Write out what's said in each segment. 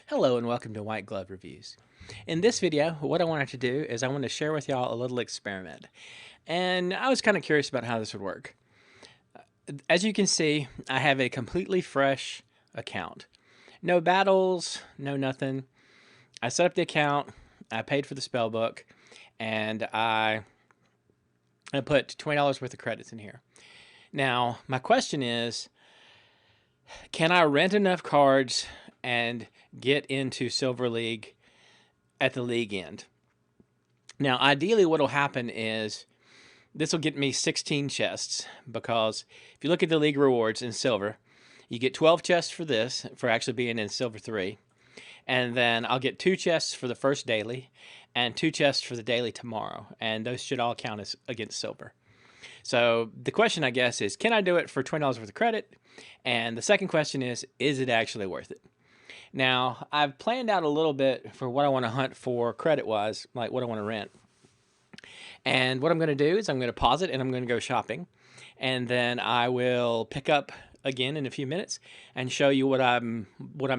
Hello and welcome to White Glove Reviews. In this video, what I wanted to do is I want to share with y'all a little experiment. And I was kind of curious about how this would work. As you can see, I have a completely fresh account. No battles, no nothing. I set up the account, I paid for the spell book, and I put $20 worth of credits in here. Now, my question is, can I rent enough cards and get into Silver League at the league end? Now, ideally, what will happen is this will get me 16 chests, because if you look at the league rewards in Silver, you get 12 chests for this, for actually being in Silver 3. And then I'll get 2 chests for the first daily and 2 chests for the daily tomorrow. And those should all count as against Silver. So the question, I guess, is can I do it for $20 worth of credit? And the second question is it actually worth it? Now, I've planned out a little bit for what I want to hunt for credit-wise, like what I want to rent. And what I'm going to do is I'm going to pause it and I'm going to go shopping. And then I will pick up again in a few minutes and show you what I'm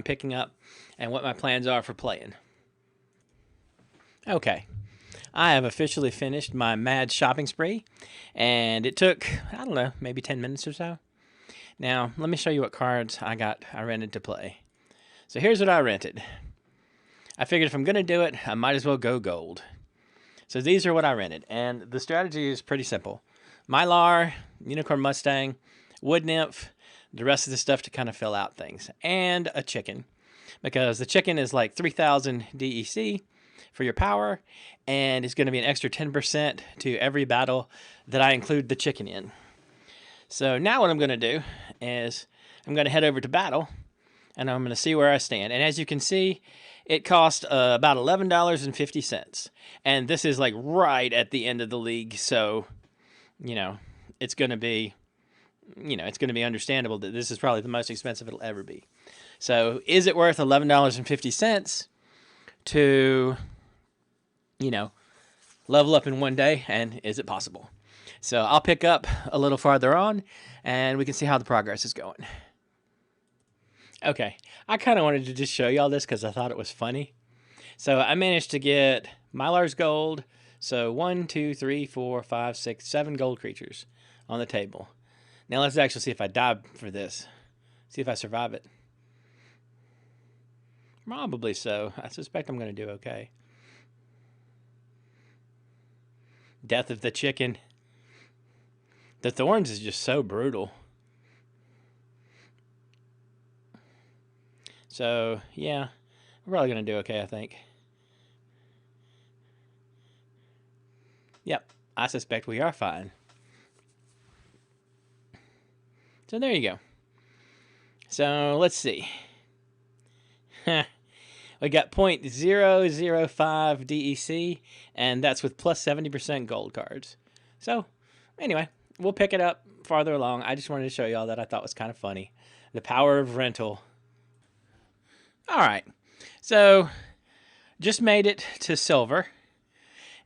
picking up and what my plans are for playing. Okay. I have officially finished my mad shopping spree, and it took, I don't know, maybe 10 minutes or so. Now, let me show you what cards I rented to play. So here's what I rented. I figured if I'm going to do it, I might as well go gold. So these are what I rented, and the strategy is pretty simple. Mylar, Unicorn Mustang, Wood Nymph, the rest of the stuff to kind of fill out things, and a chicken, because the chicken is like 3,000 DEC for your power, and it's going to be an extra 10% to every battle that I include the chicken in. So now what I'm going to do is I'm going to head over to battle, and I'm going to see where I stand. And as you can see, it cost about $11.50. And this is like right at the end of the league, so, it's going to be, it's going to be understandable that this is probably the most expensive it'll ever be. So is it worth $11.50 to, level up in one day, and is it possible? So I'll pick up a little farther on, and we can see how the progress is going. Okay, I kind of wanted to just show y'all this because I thought it was funny. So I managed to get Mylar's gold. So 1, 2, 3, 4, 5, 6, 7 gold creatures on the table. Now let's actually see if I die for this. See if I survive it. Probably so. I suspect I'm going to do okay. Death of the chicken. The thorns is just so brutal. So, yeah, we're probably going to do okay, I think. Yep, I suspect we are fine. So there you go. So, let's see. We got 0.005 DEC, and that's with plus 70% gold cards. So, anyway, we'll pick it up farther along. I just wanted to show y'all that I thought was kind of funny. The power of rental. All right, so just made it to silver,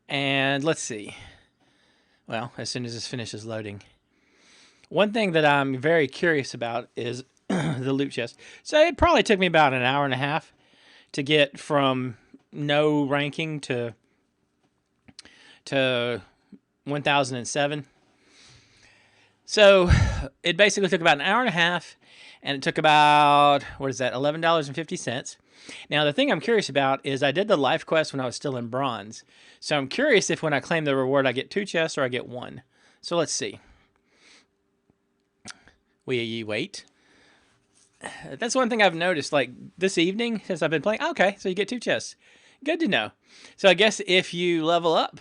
and let's see. Well, as soon as this finishes loading. One thing that I'm very curious about is the loot chest. So it probably took me about an hour and a half to get from no ranking to 1007. So it basically took about an hour and a half, and it took about, what is that, $11.50. Now, the thing I'm curious about is I did the life quest when I was still in bronze. So I'm curious if when I claim the reward, I get 2 chests or I get 1. So let's see. Will ye wait? That's one thing I've noticed, like this evening since I've been playing. Okay, so you get 2 chests. Good to know. So I guess if you level up,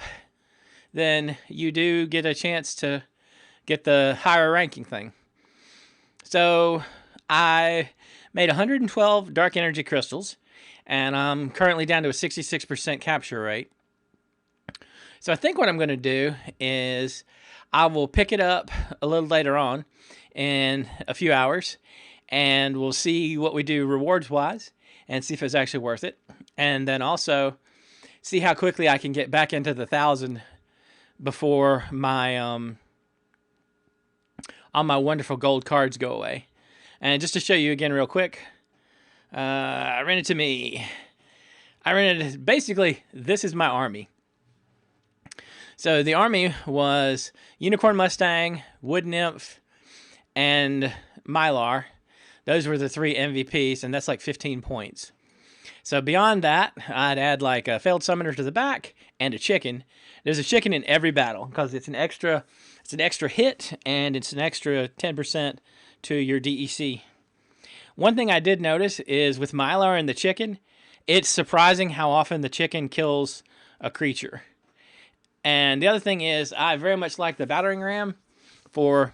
then you do get a chance to get the higher ranking thing. So I made 112 dark energy crystals, and I'm currently down to a 66% capture rate. So I think what I'm going to do is I will pick it up a little later on in a few hours, and we'll see what we do rewards-wise and see if it's actually worth it. And then also see how quickly I can get back into the 1,000 before my all my wonderful gold cards go away. And just to show you again real quick, Rented to me. I rented, basically, this is my army. So the army was Unicorn Mustang, Wood Nymph, and Mylar. Those were the 3 MVPs, and that's like 15 points. So beyond that, I'd add like a failed summoner to the back and a chicken. There's a chicken in every battle because it's an extra hit and it's an extra 10% to your DEC. One thing I did notice is with Mylar and the chicken, it's surprising how often the chicken kills a creature. And the other thing is, I very much like the battering ram for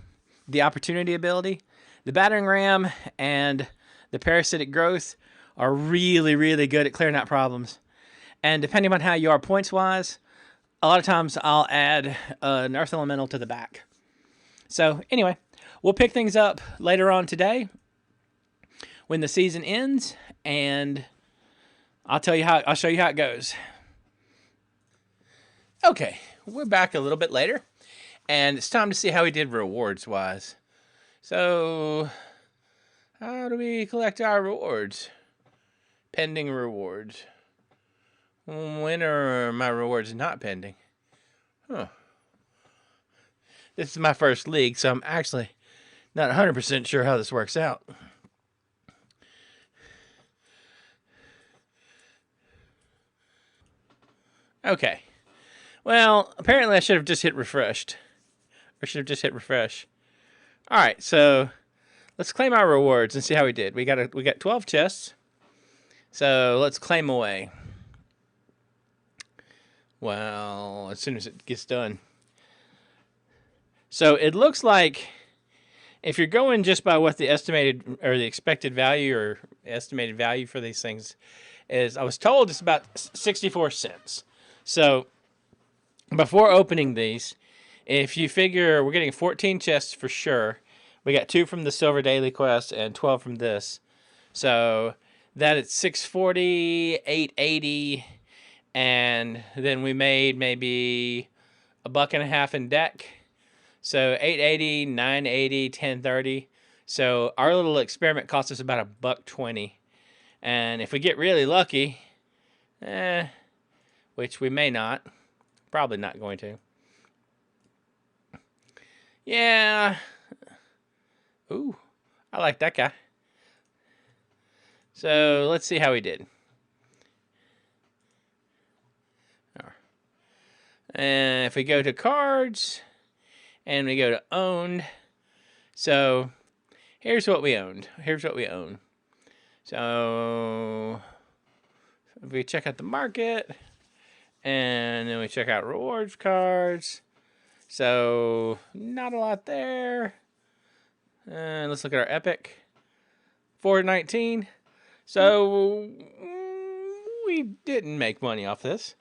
the opportunity ability. The battering ram and the parasitic growth are really, really good at clearing out problems. And depending on how you are points-wise, a lot of times I'll add an Earth Elemental to the back. So anyway, we'll pick things up later on today when the season ends, and I'll show you how it goes. Okay, we're back a little bit later, and it's time to see how we did rewards-wise. So, how do we collect our rewards? Pending rewards. When are my rewards not pending? Huh. This is my first league, so I'm actually not 100% sure how this works out. Okay. Well, apparently I should have just hit refreshed. Or should have just hit refresh. Alright, so let's claim our rewards and see how we did. We got 12 chests. So let's claim away. Well, as soon as it gets done. So it looks like if you're going just by what the estimated or the expected value or estimated value for these things is, I was told it's about 64 cents. So before opening these, if you figure we're getting 14 chests for sure, we got 2 from the Silver Daily Quest and 12 from this. So that it's 640, 880, and then we made maybe $1.50 in deck. So 880, 980, 1030. So our little experiment cost us about $1.20. And if we get really lucky, which we may not, probably not going to. Yeah. Ooh, I like that guy. So let's see how he did. And if we go to cards and we go to owned, so here's what we owned. Here's what we own. So if we check out the market and then we check out rewards cards, so not a lot there. And let's look at our epic. 419. So we didn't make money off this,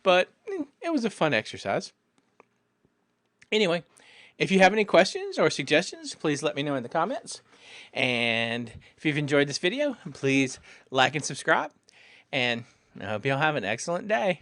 but it was a fun exercise. Anyway, if you have any questions or suggestions, please let me know in the comments. And if you've enjoyed this video, please like and subscribe. And I hope you all have an excellent day.